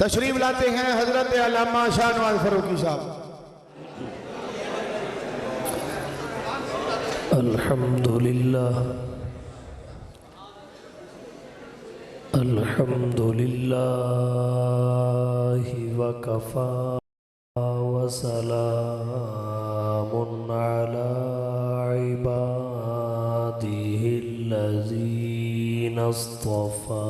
تشریف لاتے ہیں حضرت علامہ شاہ نواز فاروقی صاحب۔ الحمدللہ وکفا وسلام علی عباده الذین اصطفى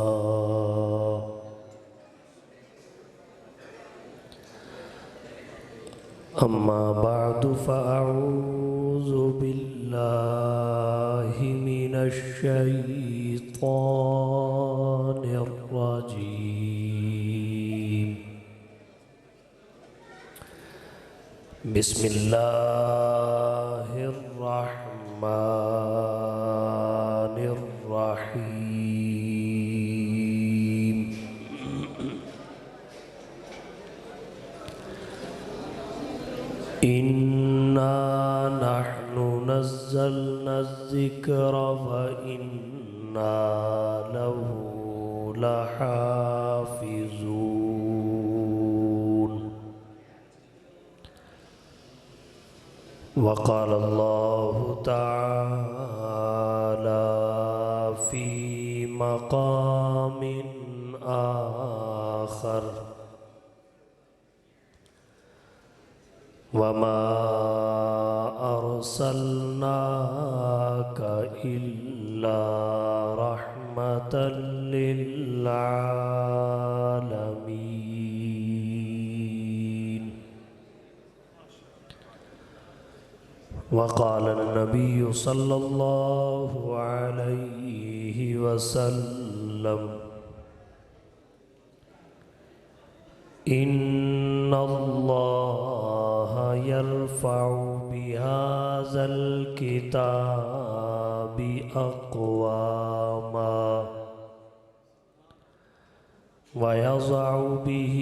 اما بعد فاعوذ باللہ من الشیطان الرجیم بسم اللہ الرحمن الرحیم اِنَّا نَحْنُ نَزَّلْنَا الذِّكْرَ وَإِنَّا لَهُ لَحَافِظُونَ وقال اللہ تعالی فی مقام آخر وَمَا أَرْسَلْنَاكَ إِلَّا رَحْمَةً لِلْعَالَمِينَ وقال النبي صلى الله عليه وسلم إن الله يرفع بهذا الكتاب أقواما ويضع به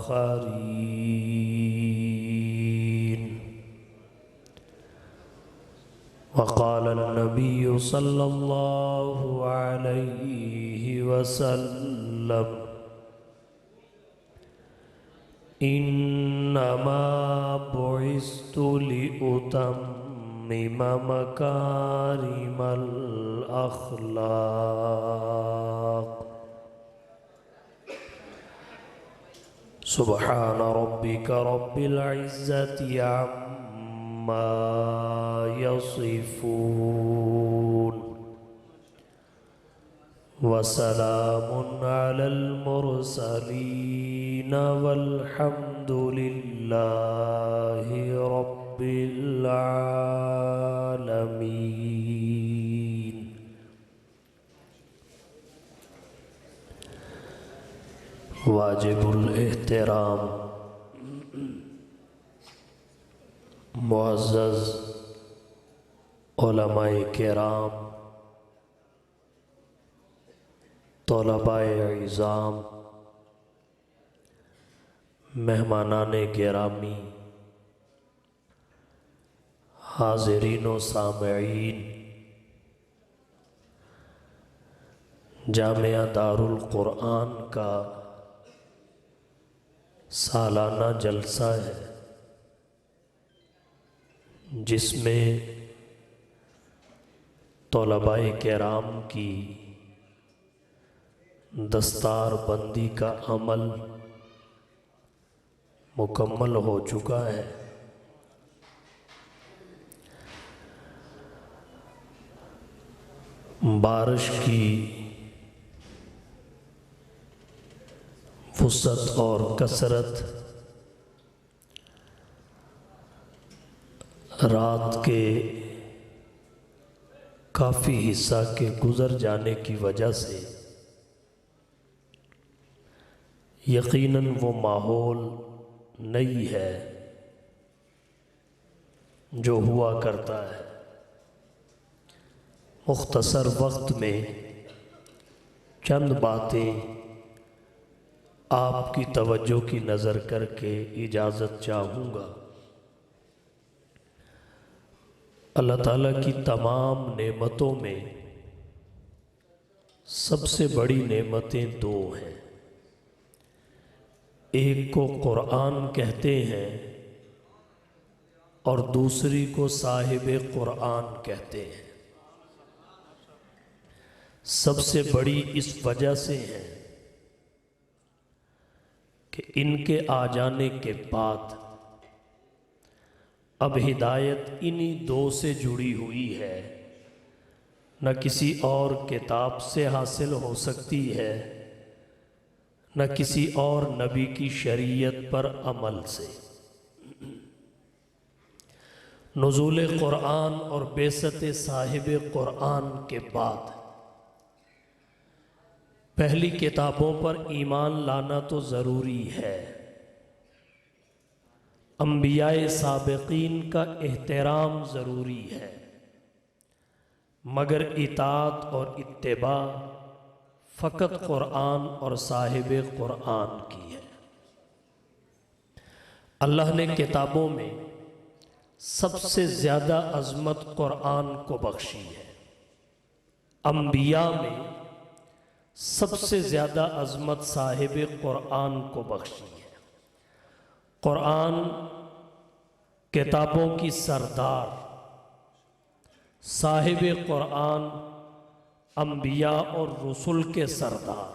آخرين وقال النبي صلى الله عليه وسلم انما بعثت لأتمم مكارم الاخلاق سبحان ربك رب العزة عما يصفون وسلام على المرسلين والحمد لله رب العالمين واجب الاحترام معزز علماء کرام طلباء اعظام مہمانان گرامی حاضرین و سامعین جامعہ دارالقرآن کا سالانہ جلسہ ہے جس میں طلباء کرام کی دستار بندی کا عمل مکمل ہو چکا ہے۔ بارش کی وسعت اور کثرت رات کے کافی حصہ کے گزر جانے کی وجہ سے یقیناً وہ ماحول نہیں ہے جو ہوا کرتا ہے۔ مختصر وقت میں چند باتیں آپ کی توجہ کی نظر کر کے اجازت چاہوں گا۔ اللہ تعالیٰ کی تمام نعمتوں میں سب سے بڑی نعمتیں دو ہیں، ایک کو قرآن کہتے ہیں اور دوسری کو صاحب قرآن کہتے ہیں۔ سب سے بڑی اس وجہ سے ہے کہ ان کے آ جانے کے بعد اب ہدایت انہی دو سے جڑی ہوئی ہے، نہ کسی اور کتاب سے حاصل ہو سکتی ہے، نہ کسی اور نبی کی شریعت پر عمل سے۔ نزول قرآن اور بعثت صاحب قرآن کے بعد پہلی کتابوں پر ایمان لانا تو ضروری ہے، انبیاء سابقین کا احترام ضروری ہے، مگر اطاعت اور اتباع فقط قرآن اور صاحب قرآن کی ہے۔ اللہ نے کتابوں میں سب سے زیادہ عظمت قرآن کو بخشی ہے، انبیاء میں سب سے زیادہ عظمت صاحب قرآن کو بخشی ہے۔ قرآن کتابوں کی سردار، صاحب قرآن انبیاء اور رسل کے سردار۔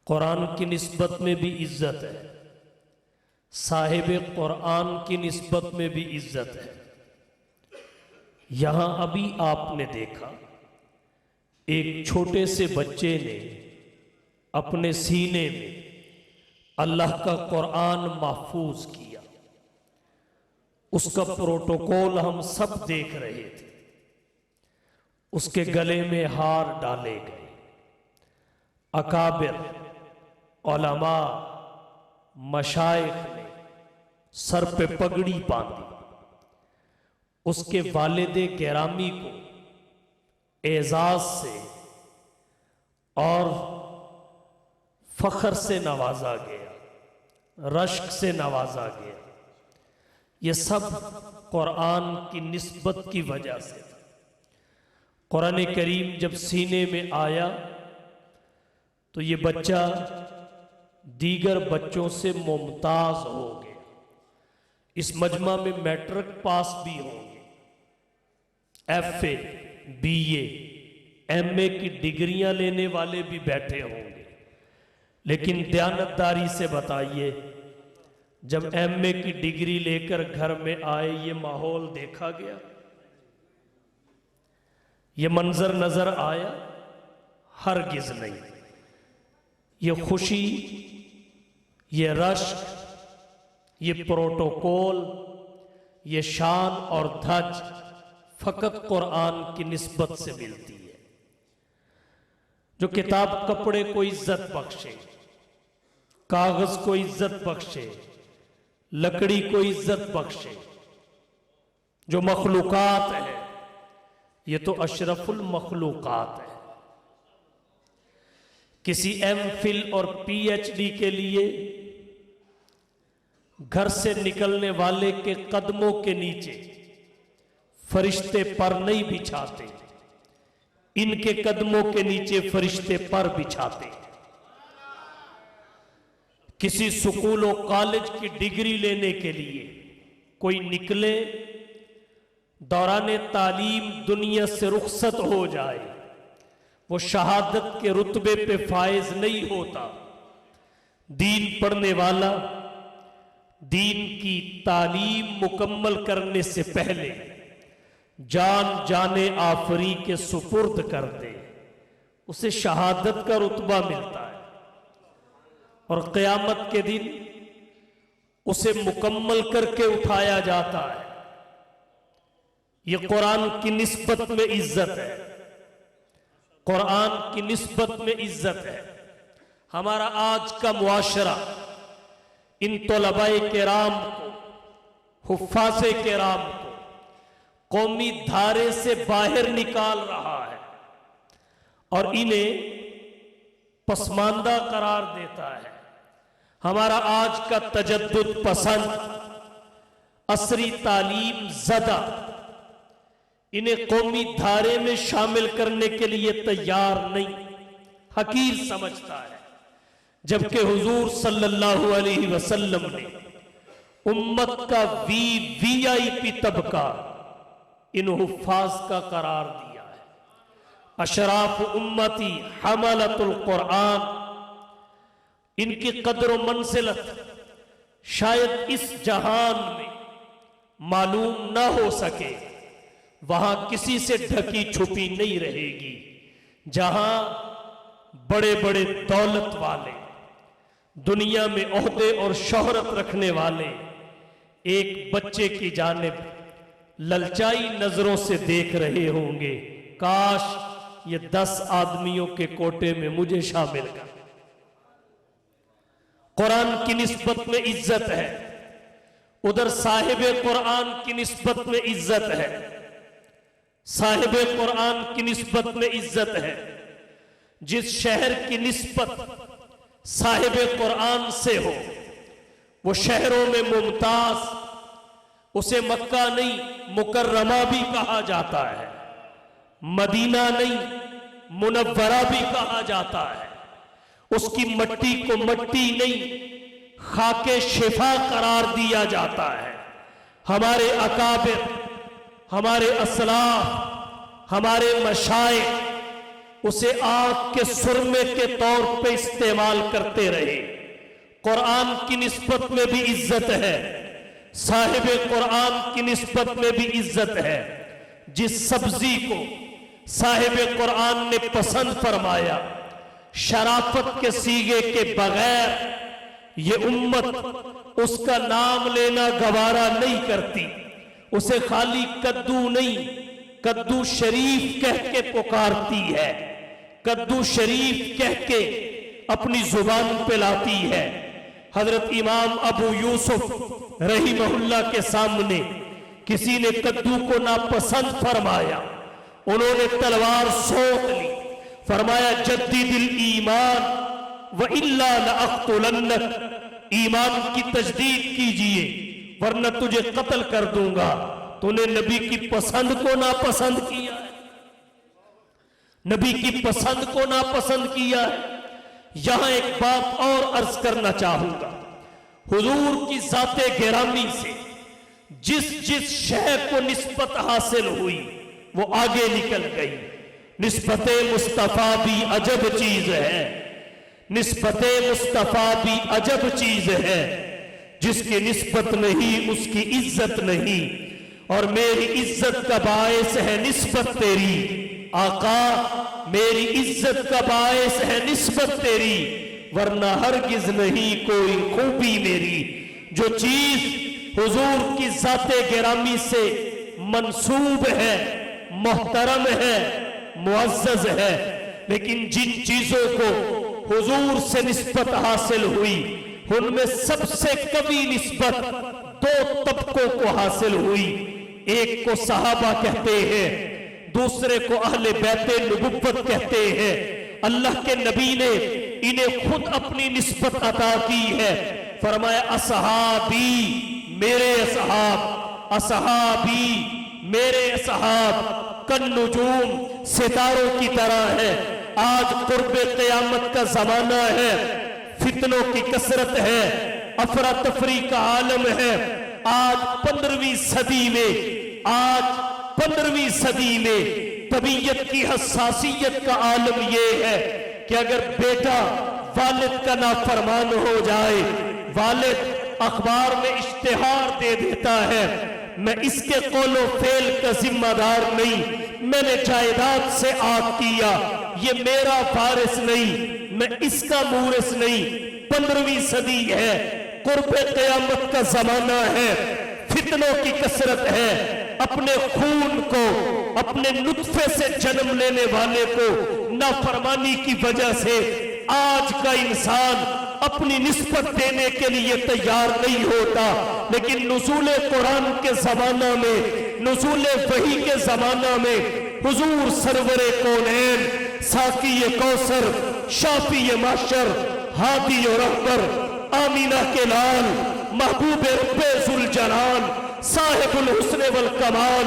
قرآن کی نسبت میں بھی عزت ہے، صاحب قرآن کی نسبت میں بھی عزت ہے۔ یہاں ابھی آپ نے دیکھا ایک چھوٹے سے بچے نے اپنے سینے میں اللہ کا قرآن محفوظ کیا، اس کا پروٹوکول ہم سب دیکھ رہے تھے، اس کے گلے میں ہار ڈالے گئے، اکابر علماء مشائخ نے سر پہ پگڑی باندھی، اس کے والد گرامی کو اعزاز سے اور فخر سے نوازا گیا، رشک سے نوازا گیا۔ یہ سب قرآن کی نسبت کی وجہ سے تھا۔ قرآن کریم جب سینے میں آیا تو یہ بچہ دیگر بچوں سے ممتاز ہو گیا، اس مجمع میں میٹرک پاس بھی ہوں گے، F A B A M A کی ڈگریاں لینے والے بھی بیٹھے ہوں گے، لیکن دیانتداری سے بتائیے جب ایم اے کی ڈگری لے کر گھر میں آئے یہ ماحول دیکھا گیا، یہ منظر نظر آیا؟ ہرگز نہیں۔ یہ خوشی، یہ رشک، یہ پروٹوکول، یہ شان اور دھج فقط قرآن کی نسبت سے ملتی ہے۔ جو کتاب کپڑے کو عزت بخشے، کاغذ کو عزت بخشے، لکڑی کو عزت بخشے، جو مخلوقات ہے یہ تو اشرف المخلوقات ہے۔ کسی ایم فل اور پی ایچ ڈی کے لیے گھر سے نکلنے والے کے قدموں کے نیچے فرشتے پر نہیں بچھاتے، ان کے قدموں کے نیچے فرشتے پر بچھاتے۔ کسی سکول و کالج کی ڈگری لینے کے لیے کوئی نکلے، دوران تعلیم دنیا سے رخصت ہو جائے، وہ شہادت کے رتبے پہ فائز نہیں ہوتا۔ دین پڑھنے والا دین کی تعلیم مکمل کرنے سے پہلے جان جانے آفری کے سپرد کر دے، اسے شہادت کا رتبہ ملتا ہے، اور قیامت کے دن اسے مکمل کر کے اٹھایا جاتا ہے۔ یہ قرآن کی نسبت میں عزت ہے، قرآن کی نسبت میں عزت ہے۔ ہمارا آج کا معاشرہ ان طلباء کرام کو، حفاظ کرام کو قومی دھارے سے باہر نکال رہا ہے اور انہیں پسماندہ قرار دیتا ہے۔ ہمارا آج کا تجدد پسند، عصری تعلیم زدہ، انہیں قومی دھارے میں شامل کرنے کے لیے تیار نہیں، حقیر سمجھتا ہے، جبکہ حضور صلی اللہ علیہ وسلم نے امت کا وی آئی پی طبقہ ان حفاظ کا قرار دیا ہے۔ اشراف امتی حملۃ القرآن، ان کی قدر و منزلت شاید اس جہان میں معلوم نہ ہو سکے، وہاں کسی سے ڈھکی چھپی نہیں رہے گی، جہاں بڑے بڑے دولت والے، دنیا میں عہدے اور شہرت رکھنے والے ایک بچے کی جانب للچائی نظروں سے دیکھ رہے ہوں گے، کاش یہ 10 آدمیوں کے کوٹے میں مجھے شامل کر۔ قرآن کی نسبت میں عزت ہے، ادھر صاحب قرآن کی نسبت میں عزت ہے، صاحب قرآن کی نسبت میں عزت ہے۔ جس شہر کی نسبت صاحب قرآن سے ہو وہ شہروں میں ممتاز، اسے مکہ نہیں مکرمہ بھی کہا جاتا ہے، مدینہ نہیں منورہ بھی کہا جاتا ہے، اس کی مٹی کو مٹی نہیں خاک شفا قرار دیا جاتا ہے۔ ہمارے اکابر، ہمارے اسلاف، ہمارے مشائخ اسے آنکھ کے سرمے کے طور پہ استعمال کرتے رہے۔ قرآن کی نسبت میں بھی عزت ہے، صاحب قرآن کی نسبت میں بھی عزت ہے۔ جس سبزی کو صاحب قرآن نے پسند فرمایا، شرافت کے سیغے کے بغیر یہ امت اس کا نام لینا گوارا نہیں کرتی، اسے خالی کدو نہیں کدو شریف کہہ کے پکارتی ہے، کدو شریف کہہ کے اپنی زبان پہ لاتی ہے۔ حضرت امام ابو یوسف رحمہ اللہ کے سامنے کسی نے کدو کو ناپسند فرمایا، انہوں نے تلوار سونت لی، فرمایا جدد الایمان وَإِلَّا لَأَقْتُلَنَّكَ، ایمان کی تجدید کیجئے ورنہ تجھے قتل کر دوں گا۔ تو نے نبی کی پسند کو ناپسند کیا ہے، نبی کی پسند کو ناپسند کیا ہے۔ یہاں ایک بات اور عرض کرنا چاہوں گا، حضور کی ذات گرامی سے جس جس شے کو نسبت حاصل ہوئی وہ آگے نکل گئی۔ نسبت مصطفیٰ بھی عجب چیز ہے، نسبت مصطفیٰ بھی عجب چیز ہے، جس کی نسبت نہیں اس کی عزت نہیں، اور میری عزت کا باعث ہے نسبت تیری آقا، میری عزت کا باعث ہے نسبت تیری، ورنہ ہرگز نہیں کوئی خوبی میری۔ جو چیز حضور کی ذات گرامی سے منسوب ہے، محترم ہے، معزز ہے، لیکن جن چیزوں کو حضور سے نسبت حاصل ہوئی ان میں سب سے قوی نسبت 2 طبقوں کو حاصل ہوئی۔ ایک کو صحابہ کہتے ہیں، دوسرے کو اہل بیت نبوت کہتے ہیں۔ اللہ کے نبی نے انہیں خود اپنی نسبت عطا کی ہے، فرمایا اصحابی میرے اصحاب، اصحابی میرے اصحاب، کن نجوم ستاروں کی طرح ہے۔ آج قرب قیامت کا زمانہ ہے، فتنوں کی کثرت ہے، افراتفری کا عالم ہے۔ آج 15ویں صدی میں، آج 15ویں صدی میں طبیعت کی حساسیت کا عالم یہ ہے کہ اگر بیٹا والد کا نافرمان ہو جائے، والد اخبار میں اشتہار دے دیتا ہے، میں اس کے قول و فعل کا ذمہ دار نہیں، میں نے جائیداد سے آگ کیا، یہ میرا وارث نہیں، میں اس کا مورث نہیں۔ 15ویں صدی ہے، قرب قیامت کا زمانہ ہے، فتنوں کی کثرت ہے۔ اپنے خون کو، اپنے نطفے سے جنم لینے والے کو نافرمانی کی وجہ سے آج کا انسان اپنی نسبت دینے کے لیے تیار نہیں ہوتا، لیکن نزول قرآن کے زمانہ میں، نزول وحی کے زمانہ میں حضور سرور کونین، ساقی کوثر، شافی معشر، ہادی و رہبر، آمینہ کے لال، محبوب رب ذوالجلال، صاحب الحسن والکمال،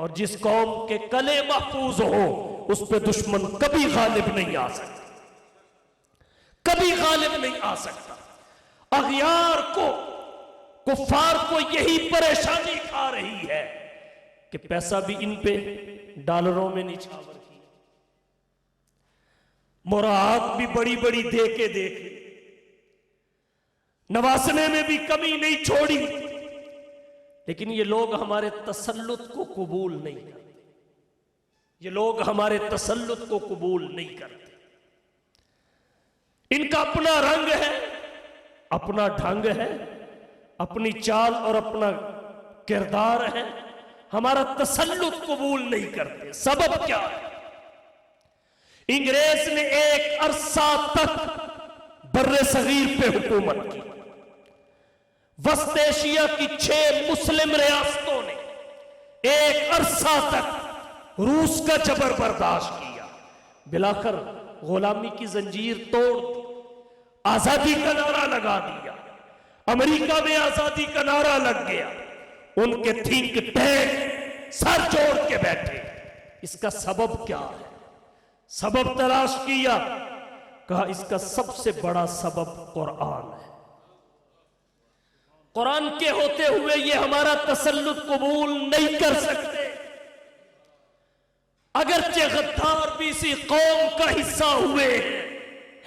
اور جس قوم کے کلے محفوظ ہو اس پہ دشمن کبھی غالب نہیں آ سکتا، کبھی غالب نہیں آ سکتا۔ اغیار کو، کفار کو یہی پریشانی کھا رہی ہے کہ پیسہ بھی ان پہ ڈالروں میں نچھاور کی، مراعات بھی بڑی بڑی دے کے دیکھ، نوازنے میں بھی کمی نہیں چھوڑی، لیکن یہ لوگ ہمارے تسلط کو قبول نہیں کرتے، یہ لوگ ہمارے تسلط کو قبول نہیں کرتے۔ ان کا اپنا رنگ ہے، اپنا ڈھنگ ہے، اپنی چال اور اپنا کردار ہے، ہمارا تسلط قبول نہیں کرتے۔ سبب کیا ہے؟ انگریز نے ایک عرصہ تک بر صغیر پہ حکومت کی، وسط ایشیا کی 6 مسلم ریاستوں نے ایک عرصہ تک روس کا جبر برداشت کیا، بلاخر غلامی کی زنجیر توڑ دی، آزادی کا نعرہ لگا دیا، امریکہ میں آزادی کا نعرہ لگ گیا، ان کے تھنک ٹینک سر جوڑ کے بیٹھے۔ اس کا سبب کیا ہے؟ سبب تلاش کیا، کہا اس کا سب سے بڑا سبب قرآن ہے، قرآن کے ہوتے ہوئے یہ ہمارا تسلط قبول نہیں کر سکتے۔ اگرچہ غدار بھی اسی قوم کا حصہ ہوئے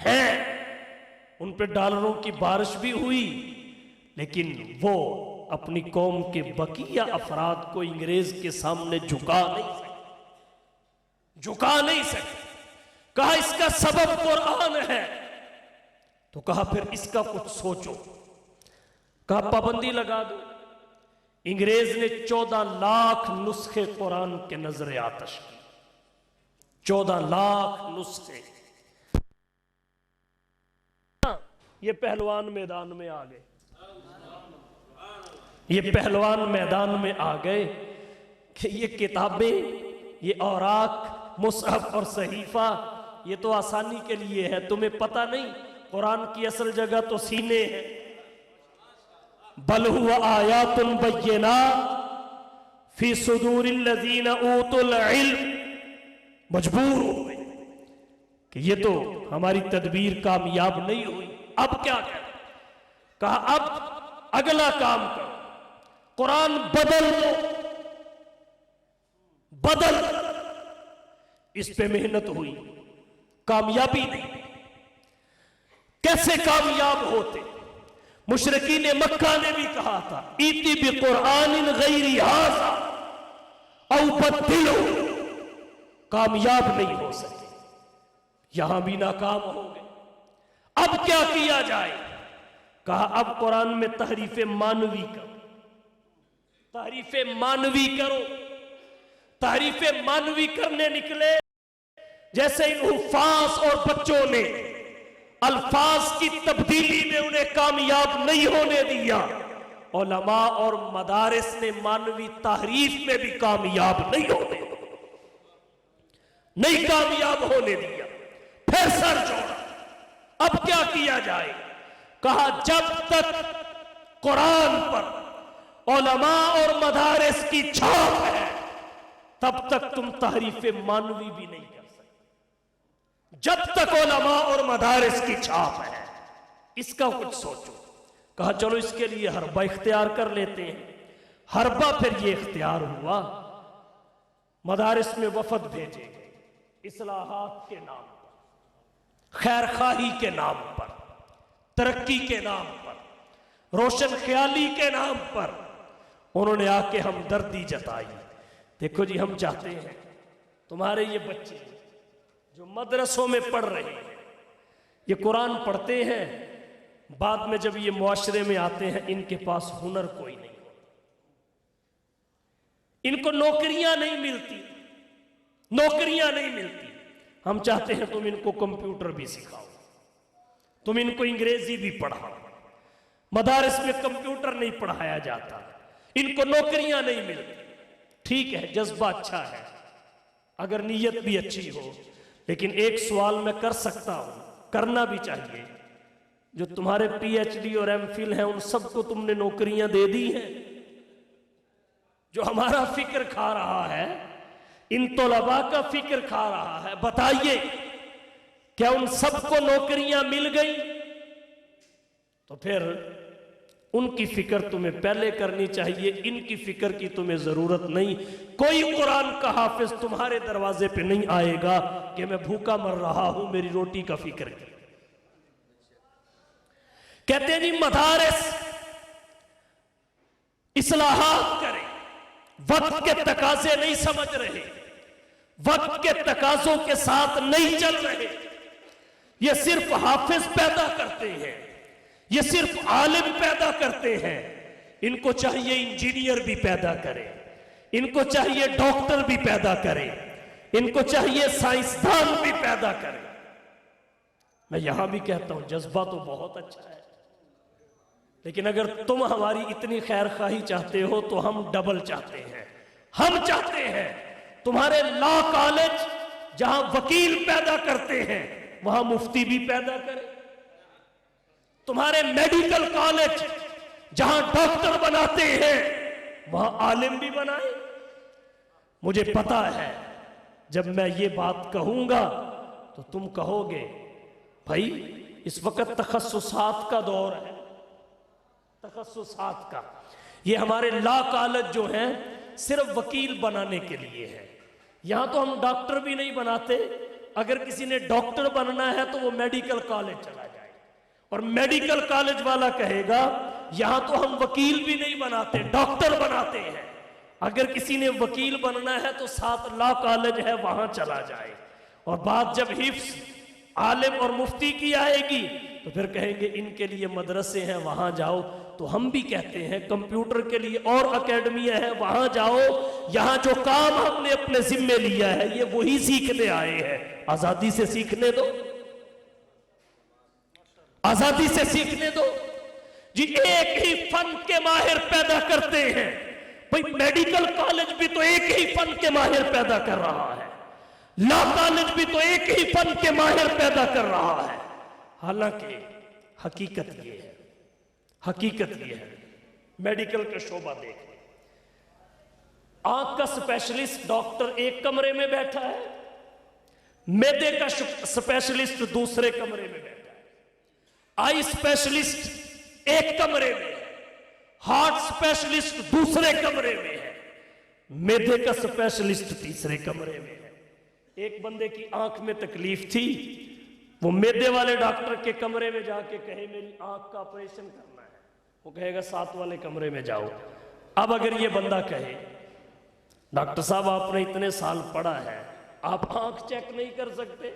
ہیں، ان پہ ڈالروں کی بارش بھی ہوئی، لیکن وہ اپنی قوم کے بقیہ افراد کو انگریز کے سامنے جھکا نہیں سکتے۔ کہا اس کا سبب قرآن ہے، تو کہا پھر اس کا کچھ سوچو، کہا پابندی لگا دو۔ انگریز نے 14 لاکھ نسخے قرآن کے نظر آتش کی، 14 لاکھ نسخے۔ یہ پہلوان میدان میں آ گئے، یہ پہلوان میدان میں آ گئے کہ یہ کتابیں، یہ اوراق، مصحف اور صحیفہ، یہ تو آسانی کے لیے ہے، تمہیں پتہ نہیں قرآن کی اصل جگہ تو سینے ہے۔ بل هو آیات بینات فی صدور الذین اوتوا العلم۔ مجبور ہو گئے کہ یہ تو ہماری تدبیر کامیاب نہیں ہوئی، اب کیا کریں؟ کہا اب اگلا کام کرو، قرآن بدل دو، بدل۔ اس پہ محنت ہوئی، کامیابی نہیں۔ کیسے کامیاب ہوتے؟ مشرکین مکہ نے بھی کہا تھا ایتی بقرآن غیر ھذا او بدلو، کامیاب نہیں ہو سکے، یہاں بھی ناکام ہو گئے۔ اب کیا کیا جائے؟ کہا اب قرآن میں تحریف مانوی کرو، تحریف مانوی کرو۔ تحریف مانوی کرنے نکلے، جیسے ان حفاظ اور بچوں نے الفاظ کی تبدیلی میں انہیں کامیاب نہیں ہونے دیا، علماء اور مدارس نے مانوی تحریف میں بھی کامیاب نہیں کامیاب ہونے دیا۔ پھر سر جوڑا، اب کیا کیا جائے؟ کہا جب تک قرآن پر علماء اور مدارس کی چھاپ ہے تب تک تم تحریف مانوی بھی نہیں کر سکتے، جب تک علماء اور مدارس کی چھاپ ہے۔ اس کا کچھ سوچو۔ کہا چلو اس کے لیے حربہ اختیار کر لیتے ہیں۔ حربہ پھر یہ اختیار ہوا، مدارس میں وفد بھیجے گئے، اصلاحات کے نام پر، خیر خواہی کے نام پر، ترقی کے نام پر، روشن خیالی کے نام پر۔ انہوں نے آ کے ہمدردی جتائی، دیکھو جی ہم چاہتے ہیں تمہارے یہ بچے جو مدرسوں میں پڑھ رہے ہیں، یہ قرآن پڑھتے ہیں، بعد میں جب یہ معاشرے میں آتے ہیں ان کے پاس ہنر کوئی نہیں ہوتا، ان کو نوکریاں نہیں ملتی، نوکریاں نہیں ملتی۔ ہم چاہتے ہیں تم ان کو کمپیوٹر بھی سکھاؤ، تم ان کو انگریزی بھی پڑھاؤ۔ مدارس میں کمپیوٹر نہیں پڑھایا جاتا، ان کو نوکریاں نہیں ملتی۔ ٹھیک ہے، جذبہ اچھا ہے، اگر نیت بھی اچھی ہو، لیکن ایک سوال میں کر سکتا ہوں، کرنا بھی چاہیے، جو تمہارے پی ایچ ڈی اور ایم فل ہیں ان سب کو تم نے نوکریاں دے دی ہیں؟ جو ہمارا فکر کھا رہا ہے، ان طلباء کا فکر کھا رہا ہے، بتائیے کیا ان سب کو نوکریاں مل گئی؟ تو پھر ان کی فکر تمہیں پہلے کرنی چاہیے، ان کی فکر کی تمہیں ضرورت نہیں۔ کوئی قرآن کا حافظ تمہارے دروازے پہ نہیں آئے گا کہ میں بھوکا مر رہا ہوں، میری روٹی کا فکر کی۔ کہتے ہیں جی مدارس اصلاحات کریں، وقت کے تقاضے نہیں سمجھ رہے، وقت کے تقاضوں کے ساتھ نہیں چل رہے، یہ صرف حافظ پیدا کرتے ہیں، یہ صرف عالم پیدا کرتے ہیں، ان کو چاہیے انجینئر بھی پیدا کرے، ان کو چاہیے ڈاکٹر بھی پیدا کرے، ان کو چاہیے سائنسدان بھی پیدا کرے۔ میں یہاں بھی کہتا ہوں جذبہ تو بہت اچھا ہے، لیکن اگر تم ہماری اتنی خیر خواہی چاہتے ہو تو ہم ڈبل چاہتے ہیں۔ ہم چاہتے ہیں تمہارے لا کالج جہاں وکیل پیدا کرتے ہیں وہاں مفتی بھی پیدا کرے، تمہارے میڈیکل کالج جہاں ڈاکٹر بناتے ہیں وہاں عالم بھی بنائے۔ مجھے پتا ہے جب میں یہ بات کہوں گا تو تم کہو گے بھائی اس وقت تخصصات کا دور ہے، تخصصات کا۔ یہ ہمارے لا کالج جو ہیں صرف وکیل بنانے کے لیے ہے، یہاں تو ہم ڈاکٹر بھی نہیں بناتے۔ اگر کسی نے ڈاکٹر بننا ہے تو وہ میڈیکل کالج چلا جائے، اور میڈیکل کالج والا کہے گا یہاں تو ہم وکیل بھی نہیں بناتے، ڈاکٹر بناتے ہیں۔ اگر کسی نے وکیل بننا ہے تو ساتھ لا کالج ہے وہاں چلا جائے، اور بات جب حفظ عالم اور مفتی کی آئے گی تو پھر کہیں گے ان کے لیے مدرسے ہیں وہاں جاؤ۔ تو ہم بھی کہتے ہیں کمپیوٹر کے لیے اور اکیڈمیاں ہیں وہاں جاؤ، یہاں جو کام ہم نے اپنے ذمے لیا ہے یہ وہی سیکھنے آئے ہیں، آزادی سے سیکھنے دو، آزادی سے سیکھنے دو۔ جی ایک ہی فن کے ماہر پیدا کرتے ہیں، بھئی میڈیکل کالج بھی تو ایک ہی فن کے ماہر پیدا کر رہا ہے، لا کالج بھی تو ایک ہی فن کے ماہر پیدا کر رہا ہے۔ حالانکہ حقیقت یہ ہے، حقیقت یہ ہے، میڈیکل کا شعبہ دیکھ لیں، آنکھ کا سپیشلسٹ ڈاکٹر ایک کمرے میں بیٹھا ہے، معدے کا سپیشلسٹ دوسرے کمرے میں بیٹھا ہے، آئی سپیشلسٹ ایک کمرے میں ہے، ہارٹ سپیشلسٹ دوسرے کمرے میں ہے، معدے کا سپیشلسٹ تیسرے کمرے میں ہے۔ ایک بندے کی آنکھ میں تکلیف تھی، وہ معدے والے ڈاکٹر کے کمرے میں جا کے کہے میری آنکھ کا آپریشن کرنا ہے، وہ کہے گا ساتھ والے کمرے میں جاؤ۔ اب اگر یہ بندہ کہے ڈاکٹر صاحب آپ نے اتنے سال پڑھا ہے، آپ آنکھ چیک نہیں کر سکتے،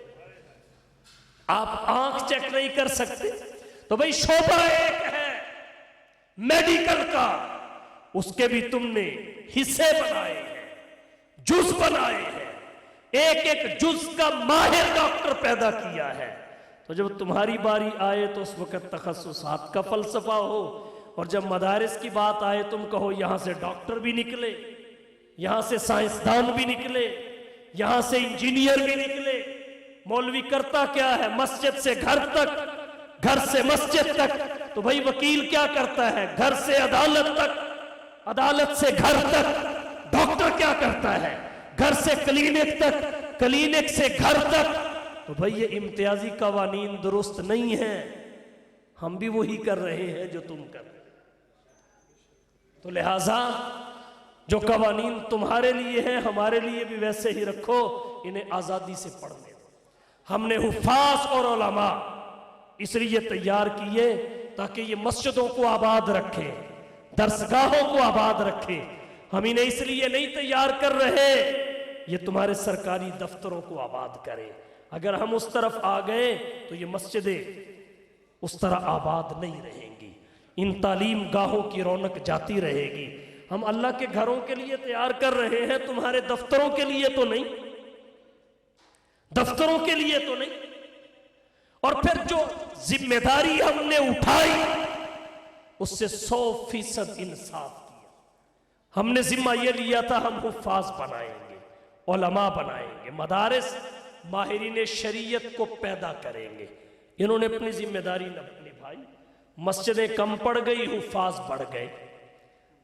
آپ آنکھ چیک نہیں کر سکتے، تو بھئی شعبہ ایک ہے میڈیکل کا، اس کے بھی تم نے حصے بنائے ہیں، جز بنائے ہیں، ایک ایک جز کا ماہر ڈاکٹر پیدا کیا ہے۔ تو جب تمہاری باری آئے تو اس وقت تخصصات کا فلسفہ ہو، اور جب مدارس کی بات آئے تم کہو یہاں سے ڈاکٹر بھی نکلے، یہاں سے سائنسدان بھی نکلے، یہاں سے انجینئر بھی نکلے۔ مولوی کرتا کیا ہے؟ مسجد سے گھر تک، گھر سے مسجد تک۔ تو بھائی وکیل کیا کرتا ہے؟ گھر سے عدالت تک، عدالت سے گھر تک۔ ڈاکٹر کیا کرتا ہے؟ گھر سے کلینک تک، کلینک سے گھر تک۔ تو بھائی یہ امتیازی قوانین درست نہیں ہیں، ہم بھی وہی کر رہے ہیں جو تم کر رہے ہیں۔ تو لہٰذا جو قوانین تمہارے لیے ہیں ہمارے لیے بھی ویسے ہی رکھو، انہیں آزادی سے پڑھنے دو۔ ہم نے حفاظ اور علماء اس لیے تیار کیے تاکہ یہ مسجدوں کو آباد رکھیں، درسگاہوں کو آباد رکھیں۔ ہم انہیں اس لیے نہیں تیار کر رہے یہ تمہارے سرکاری دفتروں کو آباد کرے۔ اگر ہم اس طرف آ گئے تو یہ مسجدیں اس طرح آباد نہیں رہیں گی، ان تعلیم گاہوں کی رونق جاتی رہے گی۔ ہم اللہ کے گھروں کے لیے تیار کر رہے ہیں، تمہارے دفتروں کے لیے تو نہیں، دفتروں کے لیے تو نہیں۔ اور پھر جو ذمہ داری ہم نے اٹھائی اس سے 100% انصاف کیا۔ ہم نے ذمہ یہ لیا تھا ہم حفاظ بنائیں گے، علماء بنائیں گے، مدارس ماہرین شریعت کو پیدا کریں گے۔ انہوں نے اپنی ذمہ داری نہ نبھائی، مسجدیں کم پڑ گئی، حفاظ بڑھ گئے،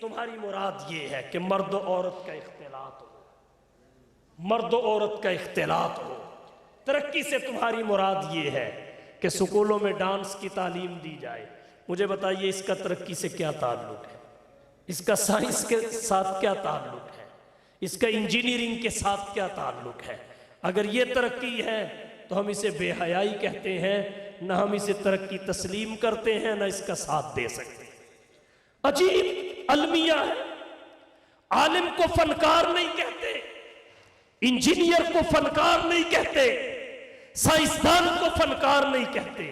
تمہاری مراد یہ ہے کہ مرد و عورت کا اختلاط ہو، مرد و عورت کا اختلاط ہو، ترقی سے تمہاری مراد یہ ہے کہ سکولوں میں ڈانس کی تعلیم دی جائے، مجھے بتائیے اس کا ترقی سے کیا تعلق ہے؟ اس کا سائنس کے ساتھ کیا تعلق ہے؟ اس کا انجینئرنگ کے ساتھ کیا تعلق ہے؟ اگر یہ ترقی ہے تو ہم اسے بے حیائی کہتے ہیں، نہ ہم اسے ترقی تسلیم کرتے ہیں، نہ اس کا ساتھ دے سکتے ہیں۔ عجیب المیہ ہے، عالم کو فنکار نہیں کہتے، انجینئر کو فنکار نہیں کہتے، سائنسدان کو فنکار نہیں کہتے،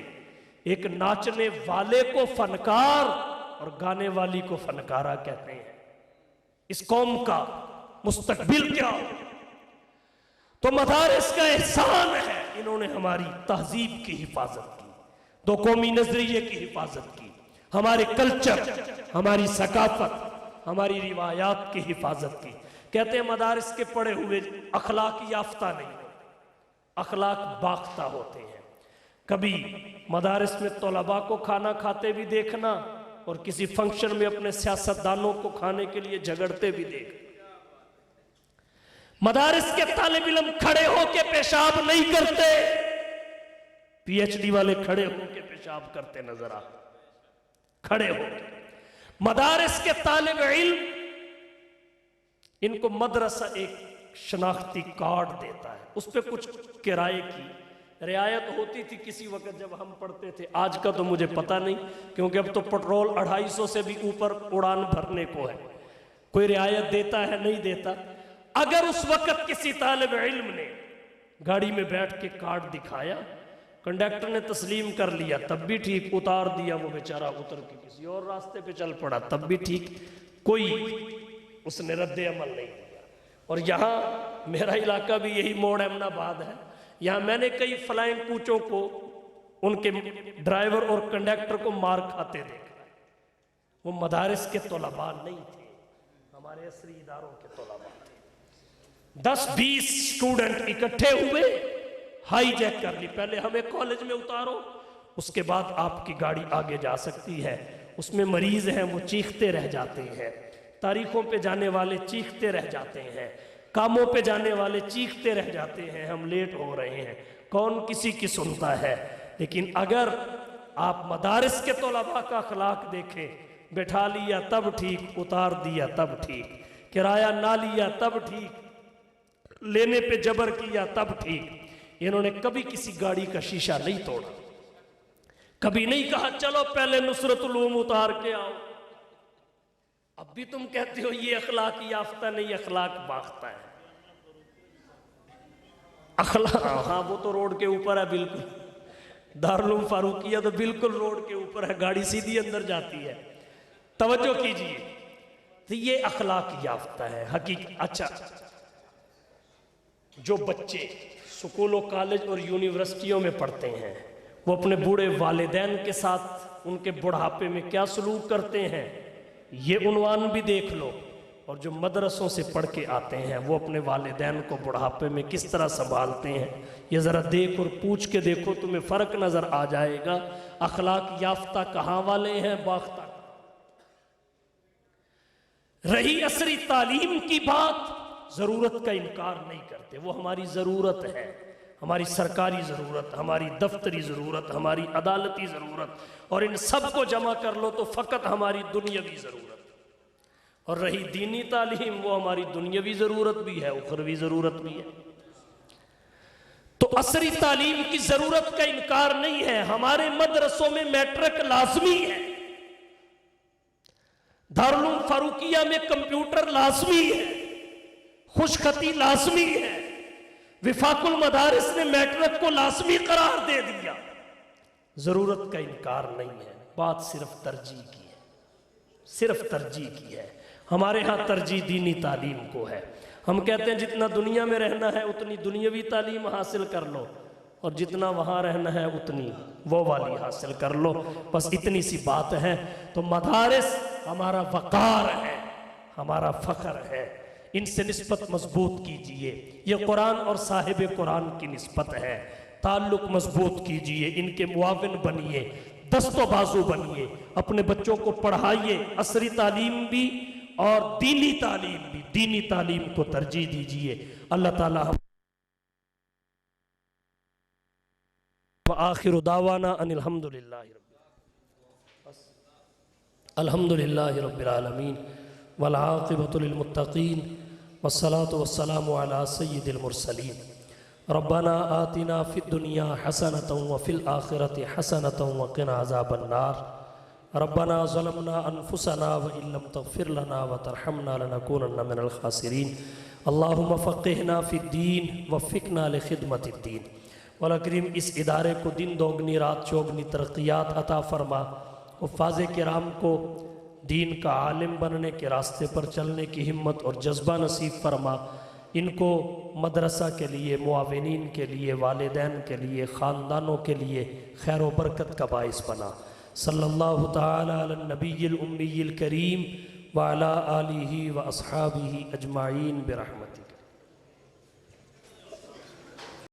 ایک ناچنے والے کو فنکار اور گانے والی کو فنکارہ کہتے ہیں۔ اس قوم کا مستقبل کیا ہو؟ تو مدارس کا احسان ہے، انہوں نے ہماری تہذیب کی حفاظت کی، دو قومی نظریے کی حفاظت کی، ہمارے کلچر، ہماری ثقافت، ہماری روایات کی حفاظت کی۔ کہتے ہیں مدارس کے پڑھے ہوئے اخلاق یافتہ نہیں ہوتے، اخلاق باختہ ہوتے ہیں۔ کبھی مدارس میں طلباء کو کھانا کھاتے بھی دیکھنا اور کسی فنکشن میں اپنے سیاستدانوں کو کھانے کے لیے جھگڑتے بھی دیکھنا۔ مدارس کے طالب علم کھڑے ہو کے پیشاب نہیں کرتے، پی ایچ ڈی والے کھڑے ہو کے پیشاب کرتے نظر آتے، کھڑے ہو کے۔ مدارس کے طالب علم، ان کو مدرسہ ایک شناختی کارڈ دیتا ہے، اس پہ کچھ کرائے کی رعایت ہوتی تھی کسی وقت جب ہم پڑھتے تھے، آج کا تو مجھے پتہ نہیں، کیونکہ اب تو پٹرول 250 سے بھی اوپر اڑان بھرنے کو ہے، کوئی رعایت دیتا ہے نہیں دیتا۔ اگر اس وقت کسی طالب علم نے گاڑی میں بیٹھ کے کارڈ دکھایا، کنڈکٹر نے تسلیم کر لیا تب بھی ٹھیک، اتار دیا وہ بیچارہ اتر کے کسی اور راستے پہ چل پڑا تب بھی ٹھیک، کوئی اس نے رد عمل نہیں دیا۔ اور یہاں میرا علاقہ بھی یہی موڑ احمد آباد ہے، یہاں میں نے کئی فلائنگ کوچوں کو ان کے ڈرائیور اور کنڈکٹر کو مار کھاتے دیکھا ہے۔ وہ مدارس کے طلباء نہیں تھے، ہمارے عصری اداروں کے طلباء تھے۔ 10-20 اسٹوڈنٹ اکٹھے ہوئے، ہائی جیک کر لی، پہلے ہمیں کالج میں اتارو، اس کے بعد آپ کی گاڑی آگے جا سکتی ہے۔ اس میں مریض ہیں، وہ چیختے رہ جاتے ہیں، تاریخوں پہ جانے والے چیختے رہ جاتے ہیں، کاموں پہ جانے والے چیختے رہ جاتے ہیں، ہم لیٹ ہو رہے ہیں، کون کسی کی سنتا ہے۔ لیکن اگر آپ مدارس کے طلباء کا اخلاق دیکھیں، بٹھا لیا تب ٹھیک، اتار دیا تب ٹھیک، کرایہ نہ لیا تب ٹھیک، لینے پہ جبر کیا تب ٹھیک۔ انہوں نے کبھی کسی گاڑی کا شیشہ نہیں توڑا، کبھی نہیں کہا چلو پہلے نصرت علوم اتار کے آؤ۔ اب بھی تم کہتے ہو یہ اخلاق یافتہ نہیں، اخلاق باختہ ہے۔ اخلاق ہاں وہ تو روڈ کے اوپر ہے، بالکل دارالعلوم فاروقیہ تو بالکل روڈ کے اوپر ہے، گاڑی سیدھی اندر جاتی ہے۔ توجہ کیجئے، تو یہ اخلاق یافتہ ہے حقیقت۔ اچھا، جو بچے سکول و کالج اور یونیورسٹیوں میں پڑھتے ہیں وہ اپنے بوڑھے والدین کے ساتھ ان کے بڑھاپے میں کیا سلوک کرتے ہیں، یہ عنوان بھی دیکھ لو۔ اور جو مدرسوں سے پڑھ کے آتے ہیں وہ اپنے والدین کو بڑھاپے میں کس طرح سنبھالتے ہیں، یہ ذرا دیکھ اور پوچھ کے دیکھو، تمہیں فرق نظر آ جائے گا۔ اخلاق یافتہ کہاں والے ہیں، باختہ۔ رہی عصری تعلیم کی بات، ضرورت کا انکار نہیں کرتے، وہ ہماری ضرورت ہے، ہماری سرکاری ضرورت، ہماری دفتری ضرورت، ہماری عدالتی ضرورت، اور ان سب کو جمع کر لو تو فقط ہماری دنیاوی ضرورت۔ اور رہی دینی تعلیم، وہ ہماری دنیاوی ضرورت بھی ہے، اخروی ضرورت بھی ہے۔ تو عصری تعلیم کی ضرورت کا انکار نہیں ہے، ہمارے مدرسوں میں میٹرک لازمی ہے، دارالعلوم فاروقیہ میں کمپیوٹر لازمی ہے، خوش خطی لازمی ہے، وفاق المدارس نے میٹرک کو لازمی قرار دے دیا۔ ضرورت کا انکار نہیں ہے، بات صرف ترجیح کی ہے، صرف ترجیح کی ہے۔ ہمارے ہاں ترجیح دینی تعلیم کو ہے، ہم کہتے ہیں جتنا دنیا میں رہنا ہے اتنی دنیاوی تعلیم حاصل کر لو، اور جتنا وہاں رہنا ہے اتنی وہ والی حاصل کر لو، بس اتنی سی بات ہے۔ تو مدارس ہمارا وقار ہے، ہمارا فخر ہے، ان سے نسبت مضبوط کیجئے، یہ قرآن اور صاحب قرآن کی نسبت ہے، تعلق مضبوط کیجئے، ان کے معاون بنیے، دست و بازو بنیے، اپنے بچوں کو پڑھائیے، عصری تعلیم بھی اور دینی تعلیم بھی، دینی تعلیم کو ترجیح دیجئے۔ اللہ تعالی ہم وآخر دعوانا ان الحمدللہ رب العالمین والعاقبۃ للمتقین والصلاة والسلام علی سید المرسلین۔ ربنا آتنا فی الدنیا حسنۃ وفی الآخرۃ حسنۃ وقنا عذاب النار۔ ربنا ظلمنا انفسنا وان لم تغفر لنا وترحمنا لنکونن من الخاسرین۔ اللہم فقہنا فی الدین وفقنا لخدمت الدین۔ مولا کریم اس ادارے کو دن دوگنی رات چوگنی ترقیات عطا فرما، حفاظ کرام کو دین کا عالم بننے کے راستے پر چلنے کی ہمت اور جذبہ نصیب فرما، ان کو مدرسہ کے لیے، معاونین کے لیے، والدین کے لیے، خاندانوں کے لیے خیر و برکت کا باعث بنا۔ صلی اللہ تعالی علی النبی الامی الکریم وعلی آلہ واصحابہ اجمعین برحمتہ۔